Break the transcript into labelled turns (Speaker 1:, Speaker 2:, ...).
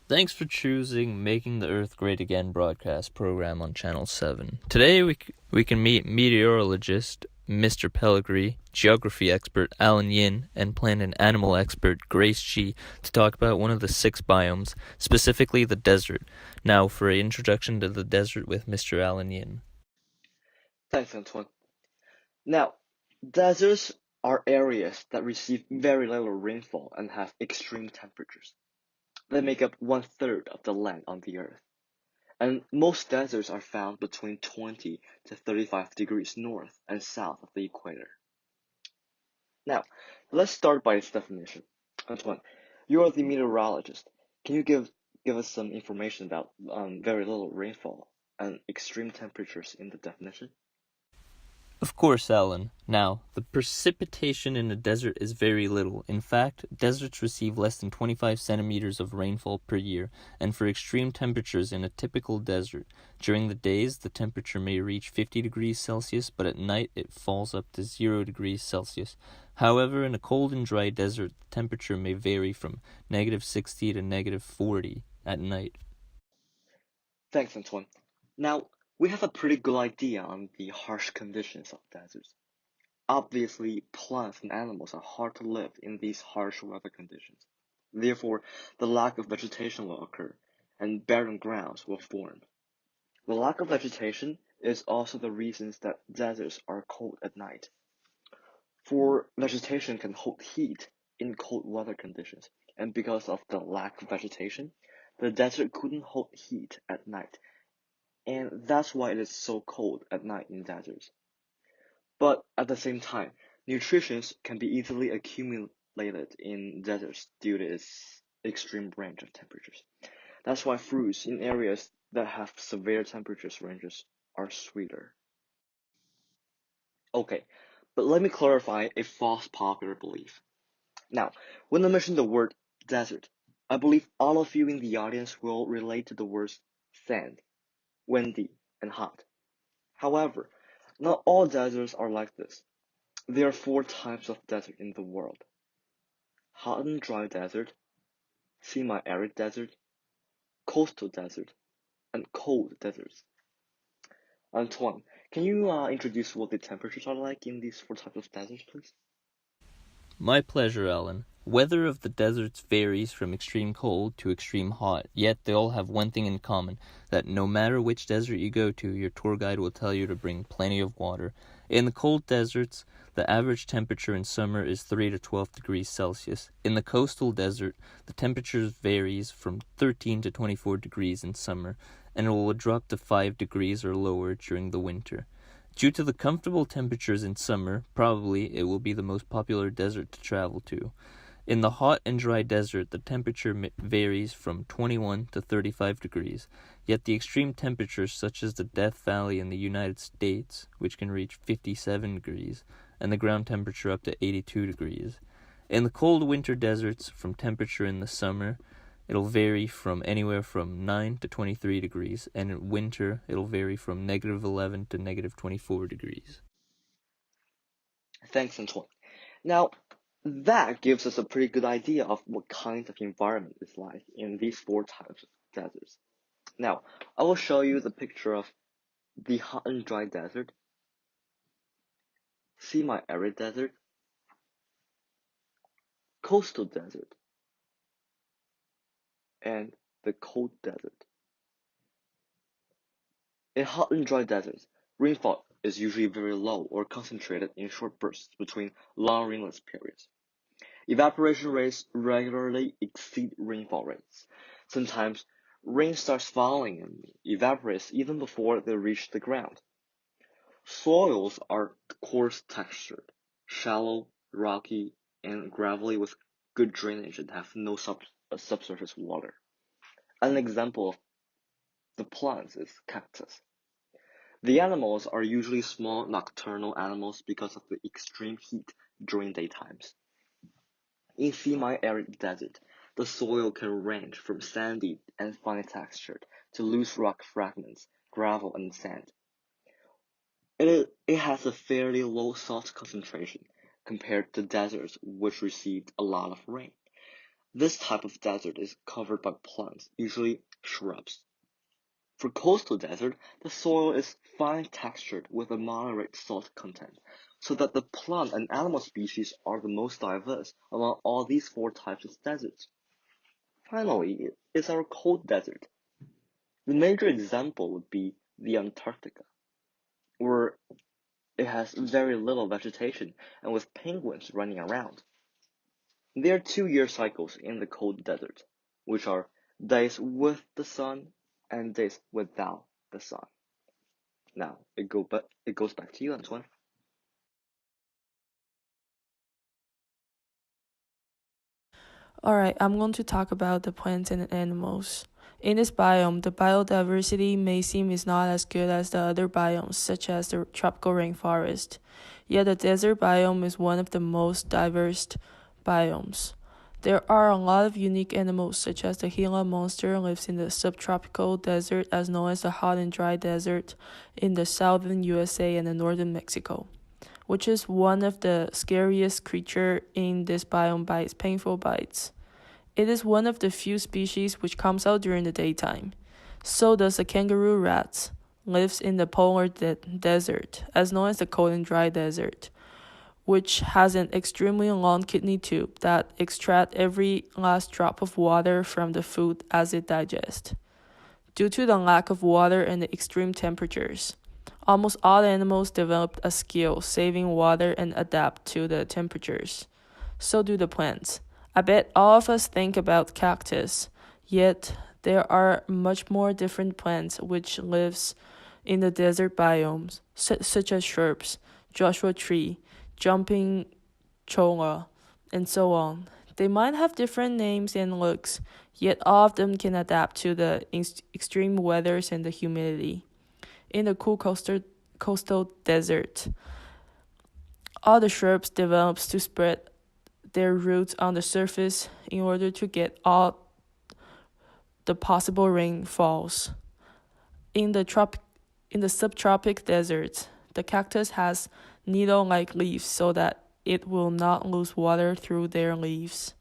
Speaker 1: Thanks for choosing Making the Earth Great Again broadcast program on Channel 7. Today we can meet meteorologist Mr. Pellegrini, geography expert Alan Yin, and plant and animal expert Grace Chi to talk about one of the 6 biomes, specifically the desert. Now for an introduction to the desert with Mr. Alan Yin.
Speaker 2: Thanks, Antoine. Now, deserts are areas that receive very little rainfall and have extreme temperatures. They make up 1/3 of the land on the Earth. And most deserts are found between 20 to 35 degrees north and south of the equator. Now, let's start by its definition. Antoine, you are the meteorologist. Can you give us some information about very little rainfall and extreme temperatures in the definition?
Speaker 1: Of course, Alan. Now, the precipitation in a desert is very little. In fact, deserts receive less than 25 centimeters of rainfall per year, and for extreme temperatures in a typical desert, during the days the temperature may reach 50 degrees Celsius, but at night it falls up to 0 degrees Celsius. However, in a cold and dry desert, the temperature may vary from -60 to -40 at night.
Speaker 2: Thanks, Antoine. Now, we have a pretty good idea on the harsh conditions of deserts. Obviously, plants and animals are hard to live in these harsh weather conditions. Therefore, the lack of vegetation will occur, and barren grounds will form. The lack of vegetation is also the reason that deserts are cold at night. For vegetation can hold heat in cold weather conditions, and because of the lack of vegetation, the desert couldn't hold heat at night, and that's why it is so cold at night in deserts. But at the same time, nutrition can be easily accumulated in deserts due to its extreme range of temperatures. That's why fruits in areas that have severe temperature ranges are sweeter. Okay, but let me clarify a false popular belief. Now, when I mention the word desert, I believe all of you in the audience will relate to the words sand, windy, and hot. However, not all deserts are like this. There are 4 types of desert in the world: hot and dry desert, semi-arid desert, coastal desert, and cold deserts. Antoine, can you introduce what the temperatures are like in these 4 types of deserts, please?
Speaker 1: My pleasure, Alan. Weather of the deserts varies from extreme cold to extreme hot, yet they all have one thing in common, that no matter which desert you go to, your tour guide will tell you to bring plenty of water. In the cold deserts, the average temperature in summer is 3 to 12 degrees Celsius. In the coastal desert, the temperature varies from 13 to 24 degrees in summer, and it will drop to 5 degrees or lower during the winter. Due to the comfortable temperatures in summer, probably it will be the most popular desert to travel to. In the hot and dry desert, the temperature varies from 21 to 35 degrees, yet the extreme temperatures such as the Death Valley in the United States, which can reach 57 degrees, and the ground temperature up to 82 degrees. In the cold winter deserts, from temperature in the summer, it'll vary from anywhere from 9 to 23 degrees, and in winter, it'll vary from -11 to -24 degrees.
Speaker 2: Thanks, Antoine. Now, that gives us a pretty good idea of what kind of environment is like in these 4 types of deserts. Now, I will show you the picture of the hot and dry desert, semi-arid desert, coastal desert, and the cold desert. In hot and dry deserts, rainfall is usually very low or concentrated in short bursts between long rainless periods. Evaporation rates regularly exceed rainfall rates. Sometimes rain starts falling and evaporates even before they reach the ground. Soils are coarse textured, shallow, rocky, and gravelly with good drainage and have no subsurface water. An example of the plants is cactus. The animals are usually small nocturnal animals because of the extreme heat during daytimes. In semi-arid desert, the soil can range from sandy and fine textured to loose rock fragments, gravel, and sand. It has a fairly low salt concentration compared to deserts which received a lot of rain. This type of desert is covered by plants, usually shrubs. For coastal desert, the soil is fine textured with a moderate salt content, so that the plant and animal species are the most diverse among all these four types of deserts. Finally, is our cold desert. The major example would be the Antarctica, where it has very little vegetation and with penguins running around. There are 2-year cycles in the cold desert, which are days with the sun and days without the sun. Now, it goes back to you, Antoine.
Speaker 3: Alright, I'm going to talk about the plants and animals. In this biome, the biodiversity may seem is not as good as the other biomes, such as the tropical rainforest. Yet the desert biome is one of the most diverse biomes. There are a lot of unique animals, such as the Gila monster lives in the subtropical desert, as known as the hot and dry desert, in the southern USA and the northern Mexico, which is one of the scariest creatures in this biome by its painful bites. It is one of the few species which comes out during the daytime. So does the kangaroo rat, lives in the polar desert, as known as the cold and dry desert, which has an extremely long kidney tube that extracts every last drop of water from the food as it digests. Due to the lack of water and the extreme temperatures, almost all animals developed a skill saving water and adapt to the temperatures. So do the plants. I bet all of us think about cactus, yet there are much more different plants which lives in the desert biomes, such as shrubs, Joshua tree, jumping cholla, and so on. They might have different names and looks, yet all of them can adapt to the extreme weathers and the humidity. In the cool coastal desert, all the shrubs develops to spread their roots on the surface in order to get all the possible rainfalls. In the subtropic deserts, the cactus has needle-like leaves so that it will not lose water through their leaves.